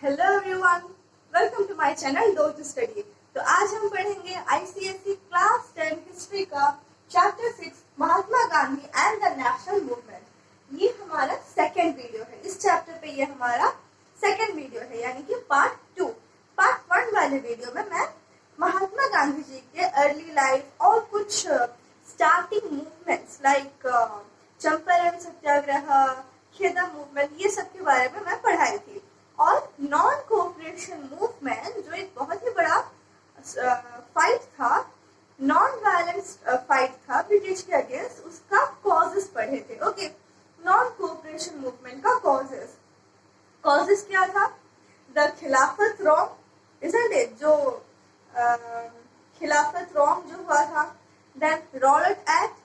Hello everyone, welcome to my channel do to study. तो आज हम पढ़ेंगे आईसीएसई क्लास 10 हिस्ट्री का chapter 6 Mahatma Gandhi and the national movement. ये हमारा सेकंड वीडियो है। इस चैप्टर पे ये हमारा सेकंड वीडियो है, यानी कि पार्ट 2। पार्ट 1 वाले वीडियो में मैं महात्मा गांधी जी के अर्ली लाइफ और कुछ स्टार्टिंग मूवमेंट्स लाइक चंपारण सत्याग्रह, खेदा मूवमेंट, ये सब के बारे में मैं पढ़ाई थी। और नॉन कोऑपरेशन मूवमेंट जो एक बहुत ही बड़ा फाइट था, नॉन वायलेंस फाइट था ब्रिटिश के अगेंस्ट, उसका कॉजेस पढ़े थे। ओके, नॉन कोऑपरेशन मूवमेंट का कॉजेस क्या था? द खिलाफत रॉन्ग, इजंट इट, जो खिलाफत रॉन्ग जो हुआ था, then Rowlatt Act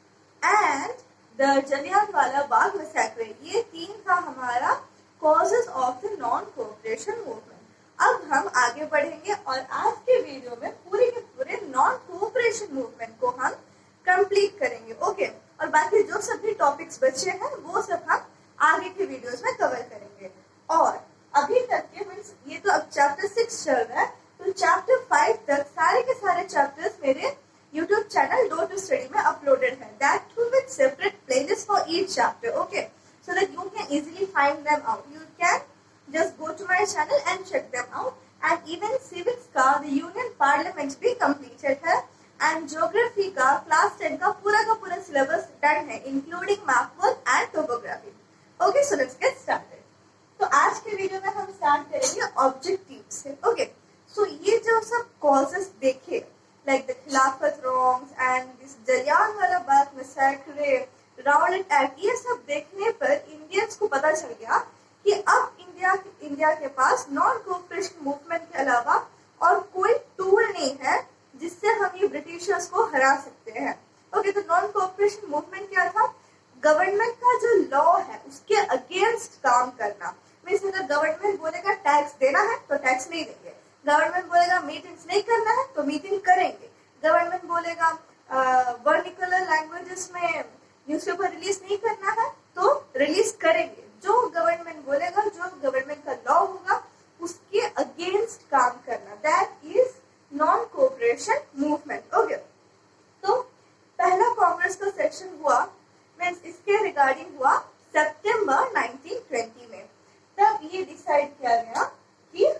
and the Jallianwala Bagh massacre. ये तीन था हमारा causes of the non cooperation movement. अब हम आगे बढ़ेंगे और आज के वीडियो में पूरे के पूरे नॉन कोऑपरेशन मूवमेंट को हम कंप्लीट करेंगे। ओके, और बाकी जो सभी टॉपिक्स बचे हैं वो सब हम आगे के वीडियोस में कवर करेंगे। और अभी तक के मीन्स ये तो अब चैप्टर 6 चल रहा है, तो चैप्टर 5 तक सारे के सारे चैप्टर्स मेरे YouTube channel do to study में अपलोडेड है, that too with separate playlist for each chapter. Okay, so that you can easily find them out. You can just go to my channel and check them out. And even civics का the union parliament भी completed है, and geography का class 10 का पूरा syllabus done है, including map work and topography. Okay, so let's get started. तो आज के वीडियो में हम स्टार्ट करेंगे ऑब्जेक्टिव से। ओके, सो ये जो सब कॉजेस देखे, like the खिलाफत wrongs and this Jallianwala Bagh massacre, Rowlatt act, ये सब देखने पर इंडियंस को पता चल गया कि अब इंडिया के पास नॉन कोऑपरेशन मूवमेंट के अलावा और कोई टूल नहीं है जिससे हम ये ब्रिटिशर्स को हरा सकते हैं। ओके, तो नॉन कोऑपरेशन मूवमेंट क्या था? गवर्नमेंट का जो लॉ है उसके अगेंस्ट काम करना। मीन्स अगर गवर्नमेंट बोलेगा टैक्स देना है तो टैक्स नहीं देंगे, गवर्नमेंट बोलेगा मीटिंग्स नहीं करना है तो मीटिंग करेंगे, गवर्नमेंट बोलेगा वर्निकुलर लैंग्वेजेस में न्यूज़पेपर रिलीज नहीं करना है तो रिलीज करेंगे। जो गवर्नमेंट बोलेगा, जो गवर्नमेंट का लॉ होगा उसके अगेंस्ट काम करना, that is non cooperation movement. Okay, तो पहला कांग्रेस का सेक्शन हुआ, मीन्स इसके रिगार्डिंग हुआ सितंबर 1920 में। तब ये डिसाइड किया गया कि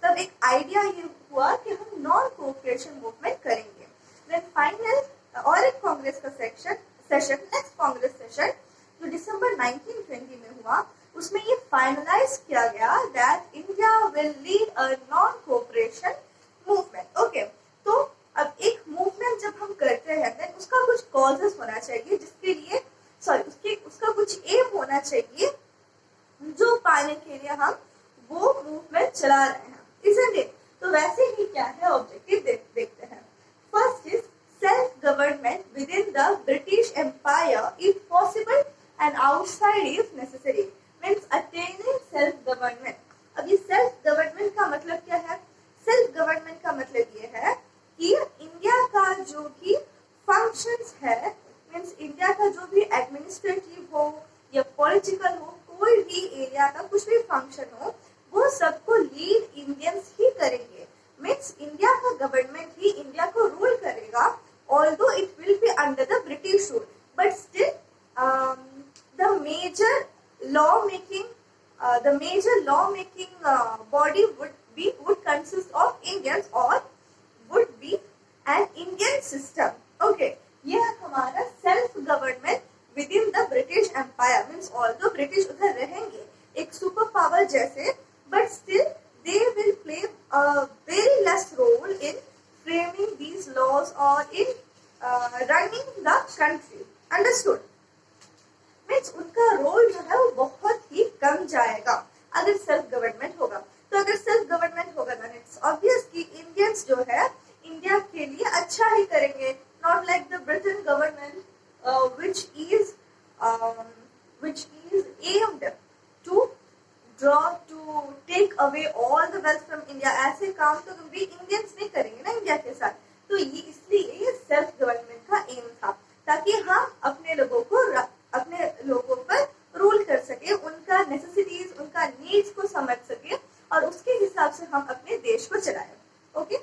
तब एक आइडिया ये हुआ कि हम नॉन कोऑपरेशन मूवमेंट करेंगे। देन फाइनल और एक कांग्रेस का सेशन नेक्स्ट कांग्रेस सेशन जो दिसंबर 1920 में हुआ, उसमें ये फाइनलाइज किया गया that India will lead a non cooperation movement. Okay, तो अब एक मूवमेंट जब हम करते हैं देन उसका कुछ कॉजेस होना चाहिए, जिसके लिए उसका कुछ एम होना चाहिए जो पाने के लिए हम वो मूवमेंट चला रहे हैं, isn't it? तो वैसे ही क्या है ऑब्जेक्टिव देखते हैं। First is self-government within the British Empire if possible and outside if necessary. Means attaining self-government. अब ये self-government का मतलब क्या है? Self-government का मतलब ये है कि इंडिया का जो भी functions है, means इंडिया का जो भी एडमिनिस्ट्रेटिव हो या पॉलिटिकल हो, कोई भी एरिया का कुछ भी फंक्शन हो, वो सबको लीड इंडियंस ही करेंगे। मीन्स इंडिया का गवर्नमेंट ही इंडिया को रूल करेगा, although it will be under the British rule, but still the major lawmaking body would consist of Indians or would be an Indian system. Okay, ये हमारा self government within the British Empire, means although British उधर रहेंगे एक super power जैसे, but still they will play a very less role in framing these laws or in running the country. Understood? Means उनका role जो है वो बहुत ही कम जाएगा अगर सेल्फ गवर्नमेंट होगा। तो अगर सेल्फ गवर्नमेंट होगा then it's obvious कि इंडियंस जो है इंडिया के लिए अच्छा ही करेंगे, not like the Britain government which is aimed to take away all the wealth from India। ऐसे काम तो कभी इंडियंस नहीं करेंगे ना इंडिया के साथ। तो ये इसलिए ये सेल्फ गवर्नमेंट का एम था, ताकि हम अपने लोगों पर रूल कर सके, उनका नेसेसिटीज, उनका का नीड्स को समझ सके और उसके हिसाब से हम अपने देश को चलाएं. ओके,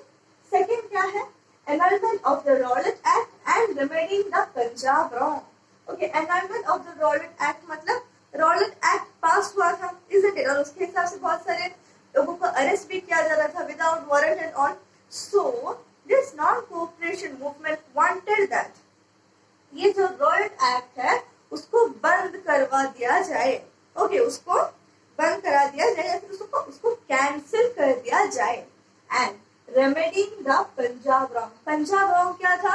सेकंड क्या है? Annulment of the Rowlatt Act and remedying the Punjab wrong. Okay, annulment of the Rowlatt Act मतलब Rowlatt Act पास हुआ था, isn't it? और उसके हिसाब से बहुत सारे लोगों को अरेस्ट भी किया जा रहा था without warrant and all. So this non cooperation movement wanted that ये जो रॉयलेट एक्ट है उसको बंद करवा दिया जाए. ओके, उसको बंद करा दिया जाए या फिर उसको कैंसिल कर दिया जाए. And remedying the Punjab wrong. Punjab wrong क्या था?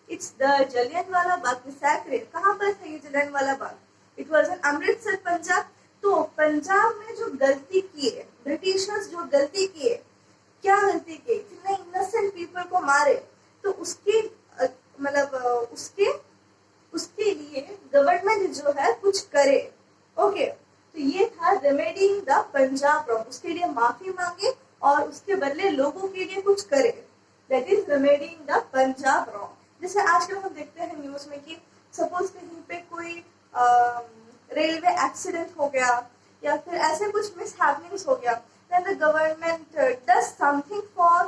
It's the Jallianwala Bagh massacre. कहाँ पर था ये Jallianwala Bagh? It was in Amritsar, Punjab. तो पंजाब में जो गलती की है, ब्रिटिशर्स जो गलती किए, क्या गलती की? इतने इनोसेंट पीपल को मारे. तो उसकी मतलब उसके लिए गवर्नमेंट जो है कुछ करे. ओके, तो ये था रेमेडिंग द पंजाब रॉन्ग. उसके लिए माफी मांगे और उसके बदले लोगों के लिए कुछ करे. That is remedying the Punjab wrong. जैसे आजकल हम देखते हैं न्यूज में कि सपोज कहीं पे कोई रेलवे एक्सीडेंट हो गया या फिर ऐसे कुछ मिसहैपनिंग्स हो गया, then the government does something for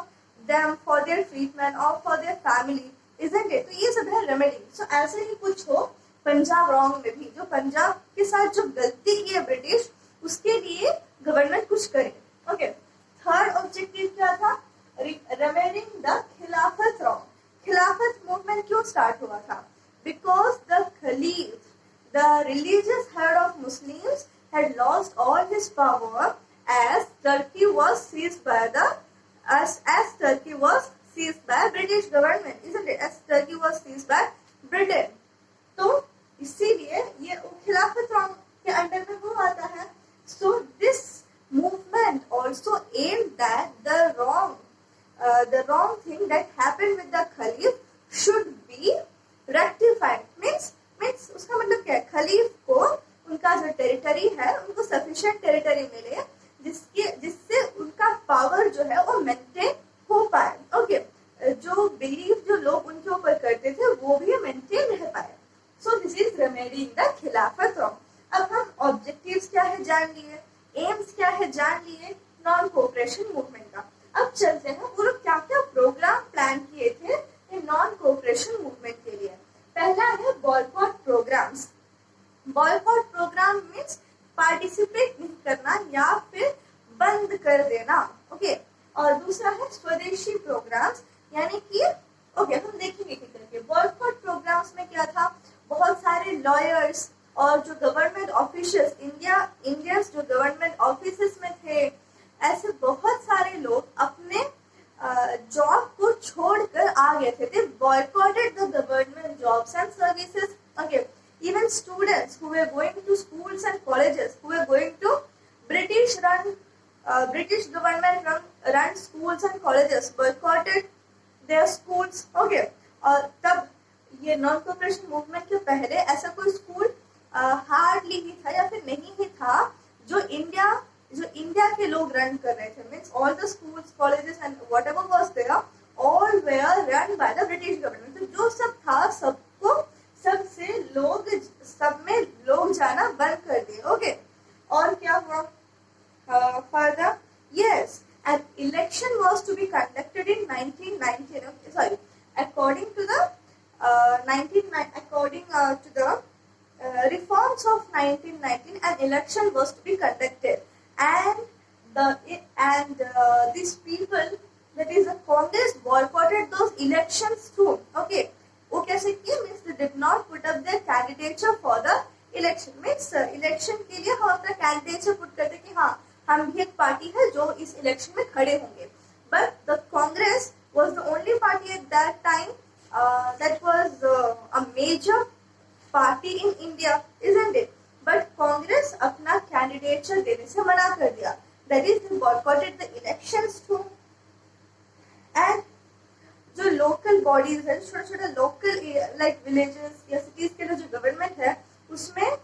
them, for their treatment और for their family, isn't it? तो ये सब है रेमेडी. सो ऐसे ही कुछ हो पंजाब रॉन्ग में भी, जो पंजाब के साथ जो गलती की है ब्रिटिश, उसके लिए गवर्नमेंट कुछ करे. ओके, थर्ड ऑब्जेक्टिव क्या था? रेमेडिंग द खिलाफत रॉन्ग. खिलाफत मूवमेंट क्यों स्टार्ट हुआ था? Because the खलीफ, the religious head of Muslims, had lost all his power as Turkey was seized by British government, isn't it? As Turkey was seized by Britain. तो इसीलिए ये खिलाफत wrong के under में वो आता है. So this movement also aimed that the wrong thing that happened with the Khalif should be rectified. Means उसका मतलब क्या है? खलीफ को उनका जो टेरिटरी है उनको सफिशिएंट टेरिटरी मिले जिससे उनका पावर जो है वो मेंटेन हो पाए. ओके, जो बिलीफ जो लोग उनके ऊपर करते थे वो भी मेंटेन रह पाए. So this is remedying the खिलाफत रॉन्ग. अब हम ऑब्जेक्टिव्स क्या है जान लिए, एम्स क्या है जान लिए नॉन कोऑपरेशन मूवमेंट का. अब चलते हैं वो लोग क्या क्या प्रोग्राम प्लान किए थे इन नॉन कोऑपरेशन मूवमेंट के लिए. पहला है boycott programmes. Boycott programme means participate नहीं करना या फिर बंद कर देना. ओके, और दूसरा है स्वदेशी प्रोग्राम्स, यानी कि ओके हम देखेंगे कि करके. बॉयकॉट प्रोग्राम्स में क्या था? बहुत सारे लॉयर्स और जो गवर्नमेंट ऑफिशियल्स, इंडियंस जो गवर्नमेंट ऑफिसेस में थे, ऐसे बहुत सारे लोग अपने जॉब को छोड़कर आ गए थे. They boycotted the government jobs and services. Okay, even students who were going to schools and colleges, who were going to British government run schools and colleges, boycotted their schools. Okay, और तब ये non cooperation movement के पहले ऐसा कोई school hardly ही था या फिर नहीं ही था जो इंडिया के लोग रन कर रहे थे. Means all the schools, colleges and whatever was there all were run by the British government. तो जो सब था सब में लोग जाना बंद कर दिए. ओके, और क्या हुआ further? Yes, an election was to be conducted in 1919. Sorry, according to the reforms of 1919, an election was to be conducted, and these people, that is the Congress, boycotted those elections too. Okay, वो कैसे किए? Means they did not put up their candidature for the election. Means election के लिए हम अपना candidature put करते कि हाँ हम भी एक पार्टी है जो इस इलेक्शन में खड़े होंगे. But the Congress was the only party at that time that was a major party in India, isn't it? But Congress अपना कैंडिडेचर देने से मना कर दिया. That is they boycotted the elections too. And जो लोकल बॉडीज है, छोटा छोटा लोकल लाइक विलेजेस या सिटीज के जो गवर्नमेंट है, उसमें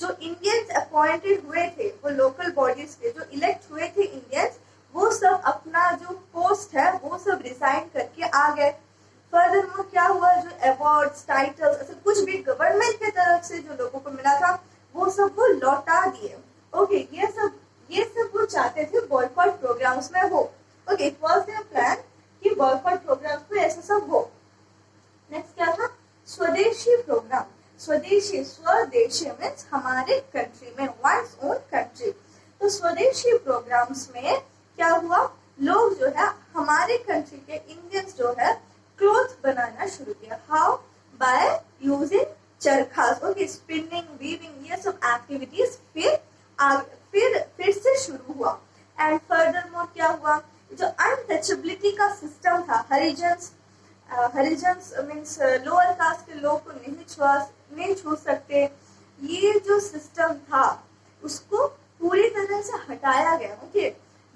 जो इंडियंस अपॉइंटेड हुए थे, वो लोकल बॉडीज के जो इलेक्ट हुए थे इंडियंस, वो सब अपना जो पोस्ट है वो सब रिजाइन करके आ गए. फर्दरमोर क्या हुआ? जो अवार्ड्स, टाइटल्स, ऐसे कुछ भी गवर्नमेंट के तरफ से जो लोगों को मिला था वो सब वो लौटा दिए. ओके, ये चाहते थे बॉयकॉट प्रोग्राम्स में हो। Okay, it was their plan कि बॉयकॉट प्रोग्राम्स में ऐसा सब हो। नेक्स्ट क्या था? स्वदेशी प्रोग्राम। स्वदेशी, स्वदेशी मीन्स हमारे कंट्री में, वंस ओन कंट्री। तो स्वदेशी प्रोग्राम्स में क्या हुआ, लोग जो है हमारे कंट्री के इंडियंस जो है क्लोथ बनाना शुरू किया। How? By using charkhas. Okay, spinning, weaving, ये सब एक्टिविटीज फिर से शुरू हुआ। एंड फर्दरमोर क्या हुआ, जो अनटचेबिलिटी का सिस्टम था, हरिजन्स मीन्स लोअर कास्ट के लोग को नहीं छू सकते, ये जो सिस्टम था उसको पूरी तरह से हटाया गया। Okay,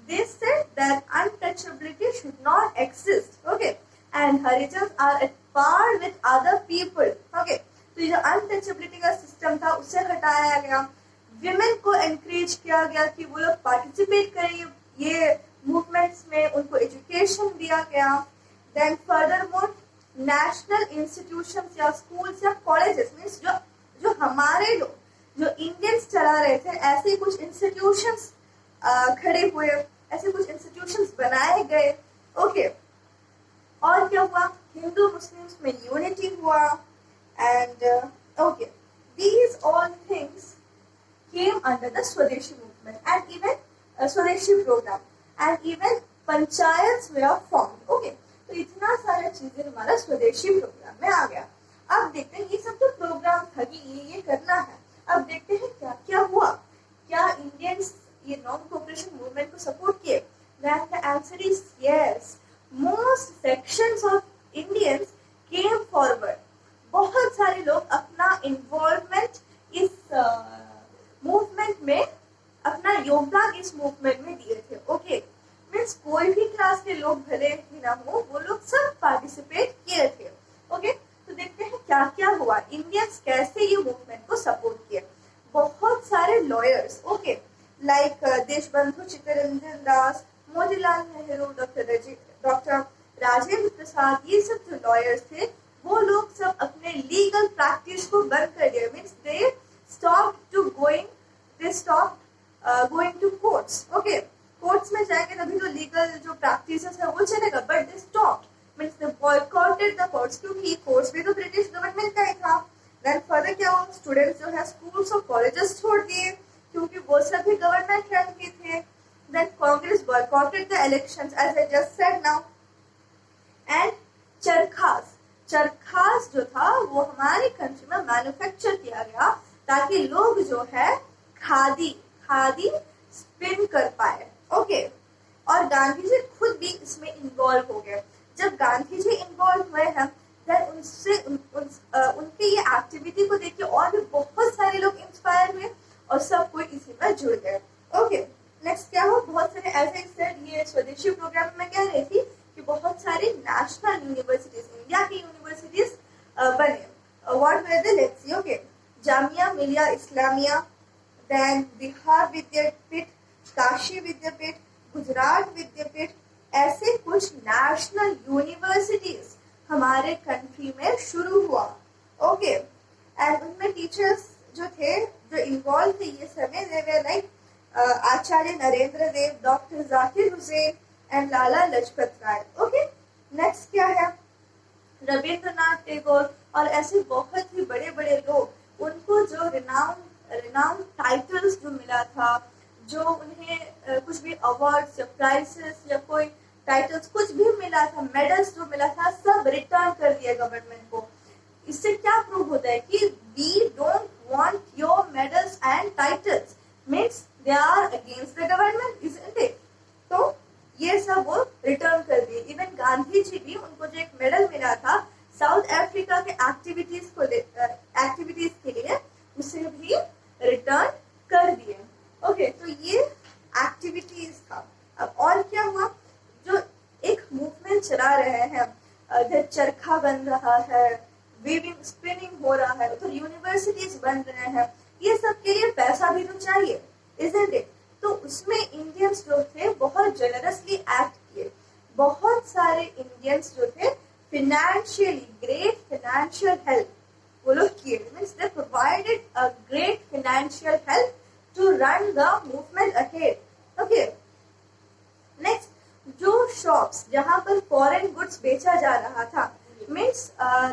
they said that untouchability should not exist, okay, and Harijans are at par with other people, okay। तो ये जो अनटचेबिलिटी का सिस्टम था उसे हटाया गया। विमेन को एनकरेज किया गया कि वो लोग पार्टिसिपेट करें ये मूवमेंट्स में, उनको एजुकेशन दिया गया। देन फर्दरमोर नेशनल इंस्टीट्यूशंस या स्कूल्स या कॉलेजेस मीन्स जो हमारे लोग, जो इंडियंस चला रहे थे, ऐसे कुछ इंस्टीट्यूशंस खड़े हुए, ऐसे कुछ इंस्टीट्यूशंस बनाए गए। ओके, और क्या हुआ, हिंदू मुस्लिम्स में यूनिटी हुआ। And okay, these all things came under the Swadeshi movement and even Swadeshi program and even panchayats were formed. Okay, तो इतना सारा चीजें हमारा स्वदेशी प्रोग्राम में आ गया। अब देखते हैं ये सब जो प्रोग्राम था कि ये करना है, अब देखते हैं क्या क्या हुआ, क्या इंडियंस ये नॉन कोऑपरेशन मूवमेंट को सपोर्ट किए। Then the answer is yes. Most sections of Indians came forward. बहुत सारे लोग अपना इन्वॉल्वमेंट इस मूवमेंट में, अपना योगदान इस मूवमेंट में दिए थे। ओके, मीन्स कोई भी क्लास के लोग भले ही ना हो, वो लोग सब पार्टिसिपेट किए थे। ओके, तो देखते हैं क्या क्या हुआ, इंडियंस कैसे ये मूवमेंट को सपोर्ट किए। बहुत सारे lawyers, okay, like Deshbandhu Chittaranjan Das, Motilal Nehru, doctor Rajendra Prasad, ये सब जो लॉयर्स थे वो लोग सब अपने लीगल प्रैक्टिस को बंद कर दिया। Means they stopped going to courts. Okay, courts में जाएंगे तभी तो लीगल जो प्रैक्टिसेस है वो चलेगा, but they stopped means they boycotted the courts, क्योंकि कोर्ट्स भी तो ब्रिटिश गवर्नमेंट का ही था। देन फर्दर क्या हुआ, स्टूडेंट्स जो है स्कूल्स और कॉलेजेस छोड़ दिए क्योंकि वो सभी गवर्नमेंट रन के थे। Then Congress boycotted the elections as I just said now. And charkhas जो था वो हमारे कंट्री में मैन्युफैक्चर किया गया ताकि लोग जो है खादी स्पिन कर पाए। ओके, और गांधी जी खुद भी इसमें इन्वॉल्व हो गए। जब गांधी जी इन्वॉल्व हुए हैं देन उनके ये एक्टिविटी को देख के और भी बहुत सारे लोग इंस्पायर हुए और सब कोई इसी में जुड़ गए। ओके, नेक्स्ट क्या हो, बहुत सारे ऐसे सेड ये स्वदेशी प्रोग्राम में कह रही थी कि बहुत सारे नेशनल यूनिवर्सिटीज, इंडिया की यूनिवर्सिटीज बने। What were they, let's see. Okay, Jamia Millia Islamia, then Bihar विद्यापीठ, काशी विद्यापीठ, गुजरात विद्यापीठ, ऐसे कुछ नेशनल यूनिवर्सिटीज हमारे कंट्री में शुरू हुआ। ओके, एंड उनमें टीचर्स जो थे, जो इन्वॉल्व थे ये समय, they were like Acharya Narendra Dev, doctor Zakir Hussain and Lala Lajpat Rai. Okay, next क्या है, रविंद्रनाथ टैगोर और ऐसे बहुत ही बड़े बड़े लोग, उनको जो रिनाउंड टाइटल्स जो मिला था, जो उन्हें कुछ भी अवार्ड्स या प्राइजेस या कोई टाइटल्स कुछ भी मिला था, मेडल्स जो मिला था, सब रिटर्न कर दिया गवर्नमेंट को। इससे क्या प्रूव होता है कि we don't want your medals and titles, means they are against the government, isn't it. तो ये सब वो रिटर्न कर दिए। इवन गांधी जी भी, उनको जो एक मेडल मिला था साउथ अफ्रीका के एक्टिविटीज के लिए, उसे भी रिटर्न कर दिए। ओके, तो ये एक्टिविटीज था। अब और क्या हुआ, जो एक मूवमेंट चला रहे हैं, इधर चरखा बन रहा है, वीविंग स्पिनिंग हो रहा है, उधर यूनिवर्सिटीज बन रहे हैं, ये सब के लिए पैसा भी तो चाहिए, इजंट इट। तो उसमें इंडियंस जो थे बहुत जेनरसली एक्ट किए। बहुत सारे इंडियंस जो थे financially great financial help वो लोग किए, means they provided a great financial help to run the movement ahead. Okay, shops जहाँ पर फॉरेन गुड्स बेचा जा रहा था, means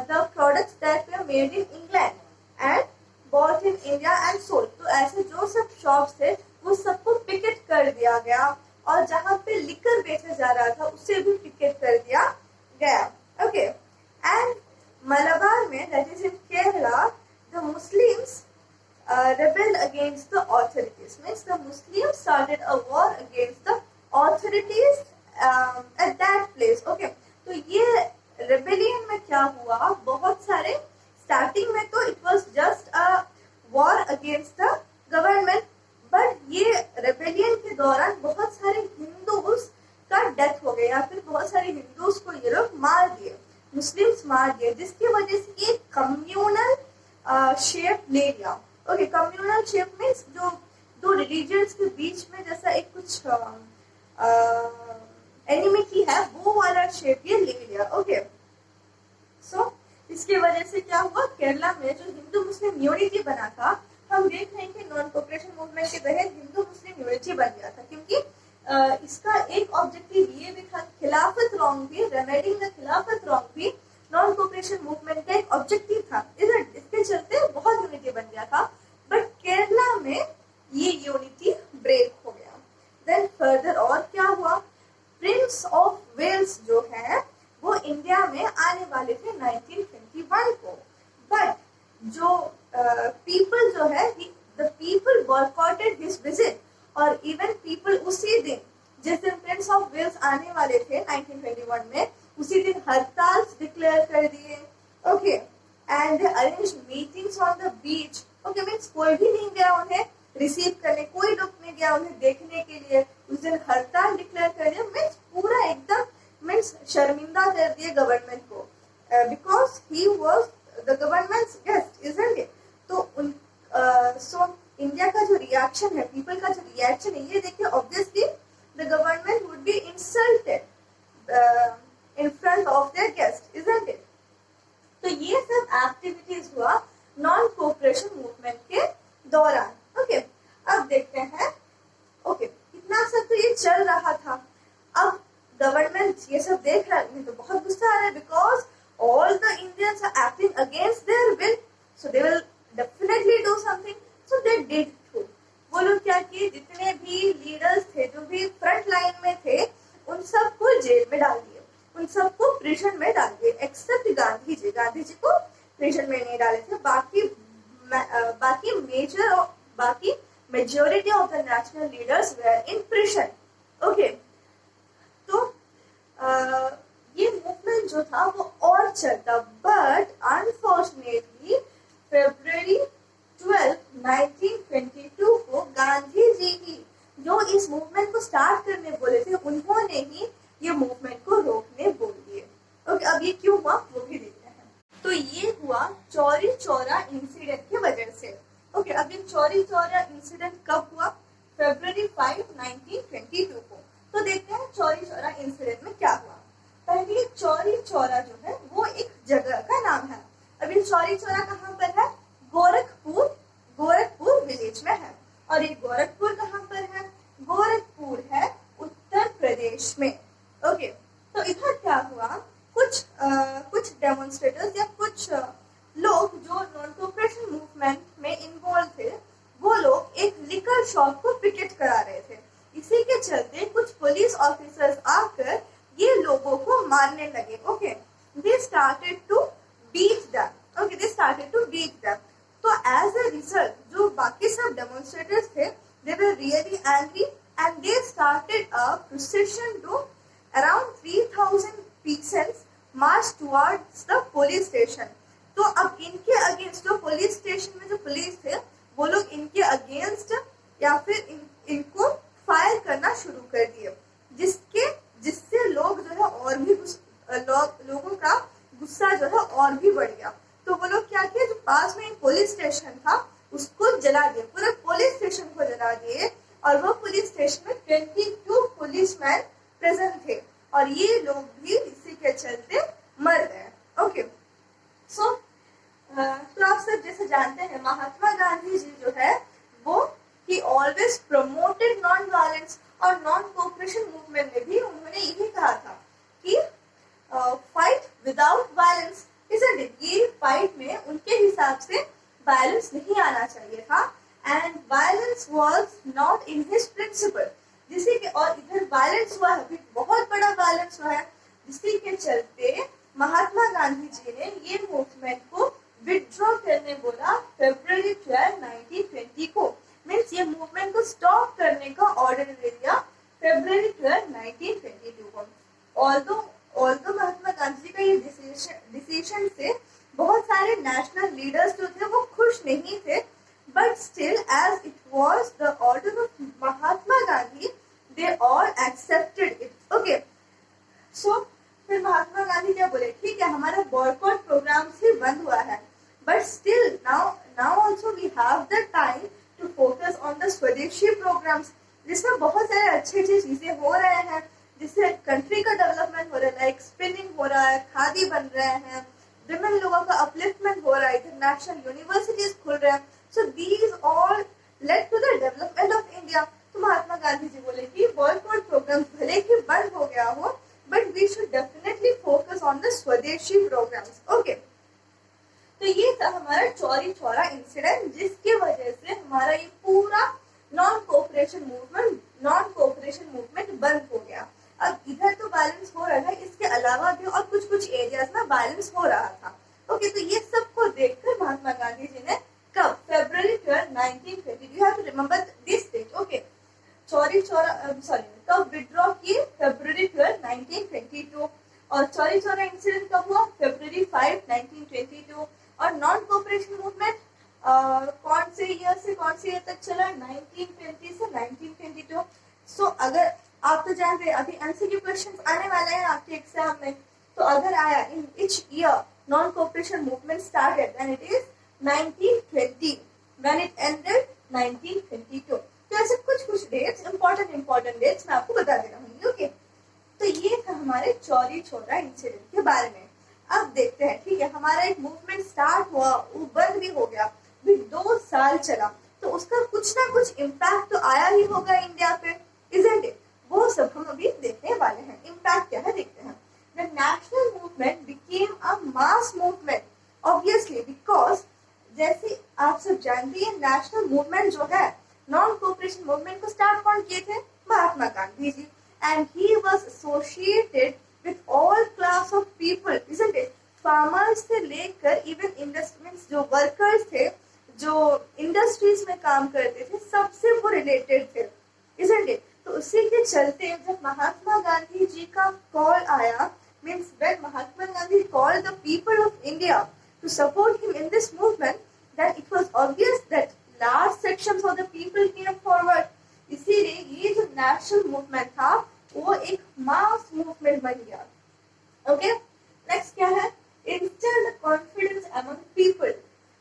the products that were made in England and bought in India and sold. तो ऐसे जो सब शॉप्स थे वो सबको पिकेट कर दिया गया, और जहाँ पे लिकर बेचा जा रहा था उसे भी पिकेट कर दिया गया। ओके, एंड मलाबार में, that is in Kerala, the Muslims rebelled against the authorities. Means the Muslims started a war against the authorities at that place. Okay, तो ये rebellion में क्या हुआ, बहुत सारे स्टार्टिंग में तो it was just a war against the government, but ये rebellion के दौरान बहुत सारे हिंदूज का डेथ हो गया, या फिर बहुत सारे हिंदूज को ये लोग मार दिए, मुस्लिम्स मार दिए, जिसकी वजह से ये कम्युनल शेप ले लिया। ओके, कम्युनल शेप मीन्स जो दो रिलीजियंस के बीच में जैसा एक कुछ एनिमिटी है, वो वाला शेप ये ले लिया। ओके, सो इसकी वजह से क्या हुआ, केरला में जो हिंदू मुस्लिम यूनिटी बना था, हम देख रहे हैं कि नॉन कोऑपरेशन मूवमेंट के तहत हिंदू मुस्लिम यूनिटी बन गया था, क्योंकि इसका एक ऑब्जेक्टिव ये भी था, खिलाफत रॉन्ग भी, रेमेडिंग द खिलाफत रॉन्ग भी नॉन कोऑपरेशन मूवमेंट का एक ऑब्जेक्टिव था। इसके चलते बहुत यूनिटी बन गया था, बट केरला में ये यूनिटी ब्रेक हो गया। देन फर्दर और क्या हुआ, प्रिंस ऑफ वेल्स जो है वो इंडिया में आने वाले थे 1921 को, बट जो पीपल जो है, the people boycotted his visit, और इवन पीपल उसी दिन, जिस दिन प्रिंस ऑफ वेल्स आने वाले थे 1921 में, उसी दिन हड़ताल डिक्लेयर कर दिए। Okay, and arrange meetings on the beach. Okay, means कोई भी नहीं गया उन्हें रिसीव करने, कोई लोग नहीं गया उन्हें देखने के लिए, उस दिन हड़ताल डिक्लेयर कर दिया। मीन्स पूरा एकदम मीन्स शर्मिंदा कर दिए गवर्नमेंट को, because he was the governments guest, isn't it. तो सो इंडिया का जो रिएक्शन है, पीपल का जो रिएक्शन है, ये देखिए, obviously the government would be insulted in front of their guest, isn't it? तो ये सब एक्टिविटीज हुआ नॉन कोऑपरेशन मूवमेंट के दौरान। ओके, अब देखते हैं। ओके, इतना सब तो ये चल रहा था, अब गवर्नमेंट ये सब देख रहा है, तो बहुत गुस्सा आ रहा है, because all the Indians are acting against their will, so they will definitely do something, so they did too. वो लोग क्या किए, जितने भी लीडर्स थे, जो भी फ्रंट लाइन में थे, उन सबको जेल में डाल दिया, उन सबको प्रिजन में डाल दिए, एक्सेप्ट गांधी जी। गांधी जी को प्रिजन में नहीं डाले थे, बाकी majority of the national leaders were in prison. Okay, तो ये मूवमेंट जो था वो और चलता, बट अनफॉर्चुनेटली फरवरी 12, 1922 को गांधी जी ही जो इस मूवमेंट को स्टार्ट करने बोले थे, उन्होंने ही ये मूवमेंट को रोकने बोल दिए। ओके, अब ये क्यों हुआ वो भी देखते हैं। तो ये हुआ चौरी चौरा इंसिडेंट की वजह से। ओके, अब ये चौरी चौरा इंसिडेंट कब हुआ, फरवरी 5, 1922 को। तो देखते हैं चौरी चौरा इंसिडेंट में क्या हुआ। पहले चौरी चौरा जो है वो एक जगह का नाम है। अब ये चौरी चौरा कहाँ पर है, गोरखपुर विलेज में है। और ये गोरखपुर कहाँ पर है, गोरखपुर है उत्तर प्रदेश में। ओके, तो इधर क्या हुआ, कुछ डेमोन्स्ट्रेटर्स या कुछ लोग जो नॉन कोऑपरेशन मूवमेंट में इन्वॉल्व थे, वो लोग एक लिकर शॉप को पिकेट करा रहे थे। इसी के चलते कुछ पुलिस ऑफिसर्स आकर ये लोगों को मारने लगे। Okay, they started to beat them. Okay, they started to beat them. तो एज अ रिजल्ट जो बाकी सब डेमोन्स्ट्रेटर्स थे, they were really angry and they started a procession to around 3000 persons march towards the police station। तो अब इनके against, जो police station में जो पुलिस थे, वो लोग इनके अगेंस्ट या फिर इनको फायर करना शुरू कर दिए, जिससे लोग जो है और भी लोगों का गुस्सा जो है और भी बढ़ गया। तो वो लोग क्या किए, जो पास में एक पुलिस स्टेशन था उसको जला दिए, पूरे पुलिस स्टेशन को जला दिए, और वो पुलिस स्टेशन में 22 पुलिसमैन प्रेजेंट थे, और ये लोग भी इसी के चलते मर गए। ओके, सो तो आप सब जैसे जानते हैं, महात्मा गांधी जी जो है वो ही ऑलवेज प्रमोटेड नॉन वायलेंस, और नॉन कोऑपरेशन मूवमेंट में भी उन्होंने यही कहा था कि fight without violence, isn't it, ये फाइट में उनके हिसाब से वायलेंस नहीं आना चाहिए था, and violence was not in his principle, जिससे कि, और इधर वायलेंस हुआ है, बहुत बड़ा वायलेंस हुआ है, जिसके के चलते महात्मा गांधी जी ने ये मूवमेंट को विथड्रॉ करने बोला फरवरी 12, 1920 को, मीन्स ये मूवमेंट को स्टॉप करने का ऑर्डर दे दिया फरवरी 12, 1922 को। ऑल्दो महात्मा गांधी जी का ये डिसीजन से बहुत सारे नेशनल लीडर्स जो थे वो खुश नहीं थे, but still as it was the order of Mahatma Gandhi, they all accepted it. Okay, so फिर महात्मा गांधी क्या बोले, ठीक है हमारा बॉयकॉट प्रोग्राम से बंद हुआ है, but still now also we have the time to focus on the swadeshi programs, जिसमें बहुत सारे अच्छी चीजें हो रहे हैं, जिससे कंट्री का डेवलपमेंट हो रहा है, लाइक स्पिनिंग हो रहा है, खादी बन रहे हैं, विमेन लोगों का अपलिफ्टमेंट हो रहा है, इंटरनेशनल यूनिवर्सिटीज खुल रहे हैं, so these all led to the development of India. तो महात्मा गांधी जी बोले कि बॉयकॉट प्रोग्राम भले ही बंद हो गया हो, but we should definitely focus on the swadeshi programs. Okay, तो ये था हमारा चौरी चौरा इंसिडेंट, जिसकी वजह से हमारा ये पूरा नॉन कोऑपरेशन मूवमेंट बंद हो गया। अब इधर तो बैलेंस हो रहा था, इसके अलावा भी और कुछ एरियाज में बैलेंस हो रहा था। ओके, तो ये सबको देखकर महात्मा गांधी जी ने कब फरवरी 12, 1920, you have to remember this date. Okay, कब विड्रॉ किए, फरवरी 12, 1922, और चौरी चौरा इंसिडेंट कब हुआ, फरवरी 5, 1922, और नॉन कोऑपरेशन मूवमेंट कौन से ईयर से कौन से ईयर तक चला, 1920 से 1922। सो अगर आप तो जान रहे अभी एमसीक्यू क्वेश्चंस आने वाले हैं आपके एग्जाम में, तो अगर आया in which year non cooperation movement started, then it is 1920, when it ended 1922। तो ऐसे कुछ डेट्स, इंपॉर्टेंट डेट्स मैं आपको बता दे रहा हूँ। ओके, तो ये था हमारे चौरी चौरा इंसिडेंट के बारे में। अब देखते हैं, ठीक है, हमारा एक मूवमेंट स्टार्ट हुआ, वो बंद भी हो गया, भी 2 साल चला, तो उसका कुछ ना कुछ इम्पैक्ट तो आया ही होगा इंडिया पे, इजंट इट? वो सब हम अभी देखने वाले हैं। इम्पैक्ट क्या है देखते हैं। The national movement became a mass movement, obviously, because जैसे आप सब जानते हैं नेशनल मूवमेंट जो है, नॉन कोऑपरेशन मूवमेंट को स्टार्ट कौन किए थे, Mahatma Gandhi ji, and he was associated with all class of people, isn't it? Farmers से लेकर इवन इंडस्ट्रीज, जो वर्कर्स थे, जो इंडस्ट्रीज में काम करते थे, सबसे वो रिलेटेड थे, इजंट इट? तो उसी के चलते जब महात्मा गांधी जी का कॉल आया, means when Mahatma Gandhi called the people of India to support him in this movement, then it was obvious that large sections of the people came forward. इसीलिए ये जो नेशनल मूवमेंट था वो एक मास मूवमेंट बन गया। ओके, नेक्स्ट क्या है, instil the confidence among people.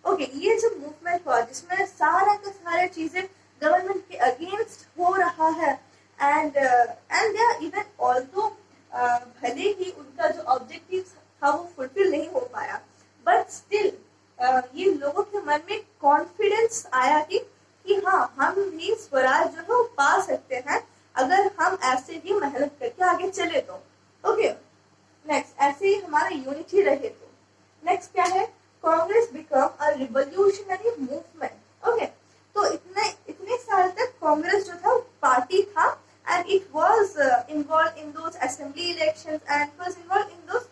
Okay, ये जो मूवमेंट हुआ जिसमें सारा का सारा चीजें गवर्नमेंट के अगेंस्ट हो रहा है, and they are even although भले ही उनका जो ऑब्जेक्टिव था वो फुलफिल नहीं हो पाया, बट स्टिल ये लोगों के मन में कॉन्फिडेंस आया कि हाँ, हम भी स्वराज जो है वो पा सकते हैं अगर हम ऐसे ही मेहनत करके आगे चले तो। ओके, नेक्स्ट, ऐसे ही हमारा यूनिटी रहे तो। नेक्स्ट क्या है, Congress become a revolutionary movement. Okay, तो इतने साल तक कांग्रेस जो था पार्टी था, and it was involved in those assembly elections, and was involved in those,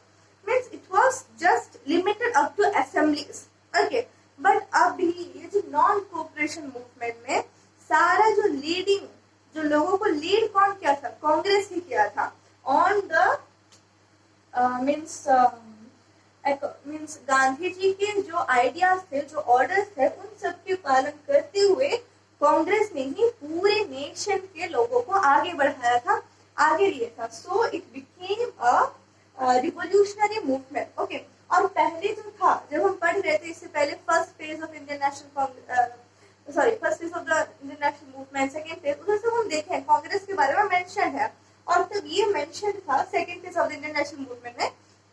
means it was just limited up to assemblies. Okay, but अभी ये जो नॉन कोऑपरेशन मूवमेंट में सारा जो लीडिंग, जो लोगों को लीड कौन किया था, कांग्रेस ही किया था, on the means Gandhi ji के जो आइडियाज थे, जो ऑर्डर्स थे, उन सब के पालन करते हुए कांग्रेस ने ही पूरे नेशन के लोगों को आगे बढ़ाया था, आगे लिया था। So it became a revolutionary movement. Okay, और पहले जो था, जब हम पढ़ रहे थे इससे पहले, first phase of the international movement, second phase, उधर से हम देखें कांग्रेस के बारे में मेंशन है, और तब ये मेंशन था second phase of the international movement में,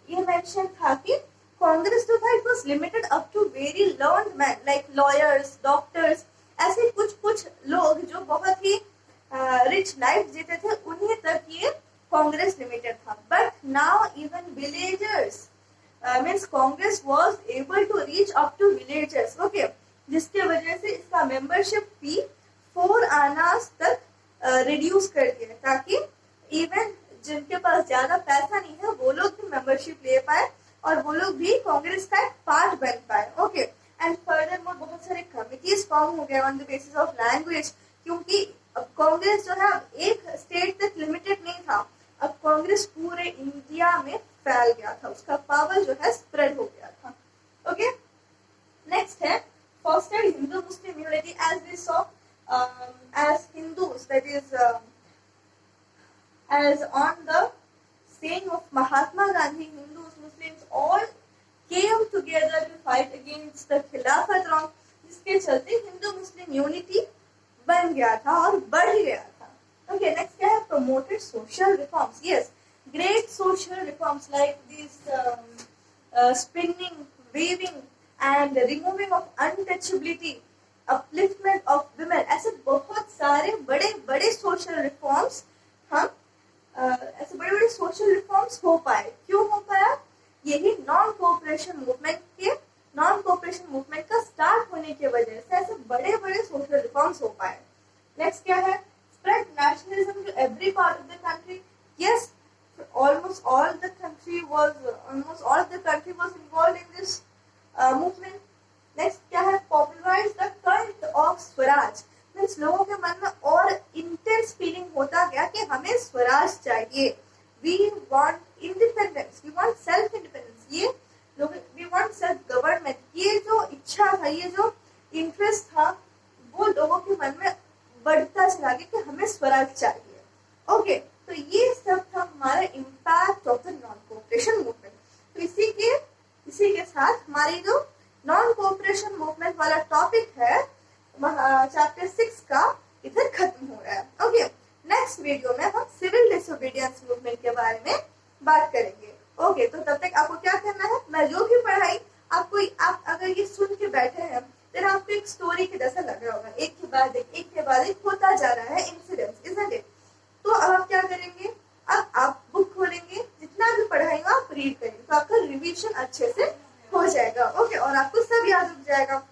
ये मेंशन था कि कांग्रेस जो था it was limited up to very learned man like lawyers, doctors, ऐसे कुछ लोग रिच लाइफ जीते थे उन्हीं तक ये कांग्रेस लिमिटेड था. But now even villagers means Congress was able to reach up to villagers. Okay, जिसके वजह से इसका मेंबरशिप फी 4 आनास तक रिड्यूस कर दिया ताकि इवन जिनके पास ज्यादा पैसा नहीं है वो लोग भी मेंबरशिप ले पाए और वो लोग भी कांग्रेस का एक पार्ट बन पाए. ओके, एंड फर्दर मोर बहुत सारे कमिटीज फॉर्म हो गए on the basis of language, क्योंकि अब कांग्रेस जो है अब एक स्टेट तक लिमिटेड नहीं था, अब कांग्रेस पूरे इंडिया में फैल गया था, उसका पावर जो है स्प्रेड हो गया था. ओके, नेक्स्ट है fostered Hindu Muslim unity. As we saw, as Hindus, that is as on the saying of Mahatma Gandhi, Hindus, Muslims all came together to fight against the Khilafat wrong, जिसके चलते Hindu Muslim unity बन गया था और बढ़ गया था. Okay, next क्या है? Promoted social reforms. Yes, great social reforms like this spinning, weaving and removing of untouchability, upliftment of women. ऐसे बहुत सारे बड़े बड़े social reforms हम ऐसे बड़े बड़े social reforms हो पाए. क्यों हो पाया? यही नॉन कोऑपरेशन मूवमेंट का स्टार्ट होने की वजह से ऐसे बड़े बड़े सोशल रिफॉर्म्स हो पाए. नेक्स्ट क्या है? Spread nationalism to every part of the country. Yes, almost all the country was involved in this movement. Next क्या है? Popularise the cult of swaraj. Means लोगों के मन में और इंटेंस फीलिंग होता गया कि हमें स्वराज चाहिए. We want independence, we want self independence, ये लोग वी वांट सेल्फ गवर्नमेंट. ये जो इच्छा था, ये जो इंटरेस्ट था, वो लोगों के मन में बढ़ता चला गया कि हमें स्वराज चाहिए. ओके, तो ये सब था हमारा impact of the non cooperation movement. तो इसी के साथ हमारी जो नॉन कोऑपरेशन मूवमेंट वाला टॉपिक है चैप्टर 6 का इधर खत्म हो रहा है. ओके, नेक्स्ट वीडियो में हम सिविल डिसोबीडियंस मूवमेंट के बारे में बात करेंगे. ओके, तो तब तक आपको क्या करना है? मैं जो भी पढ़ाई आपको, आप अगर ये सुन के बैठे हैं फिर आपको एक स्टोरी के जैसा लग रहा होगा, एक के बाद एक होता जा रहा है इंसिडेंट्स, इजंट इट? तो अब आप क्या करेंगे? अब आप बुक खोलेंगे, जितना भी पढ़ाएंगे आप रीड करेंगे, तो आपका रिवीजन अच्छे से हो जाएगा. ओके, और आपको सब याद हो जाएगा.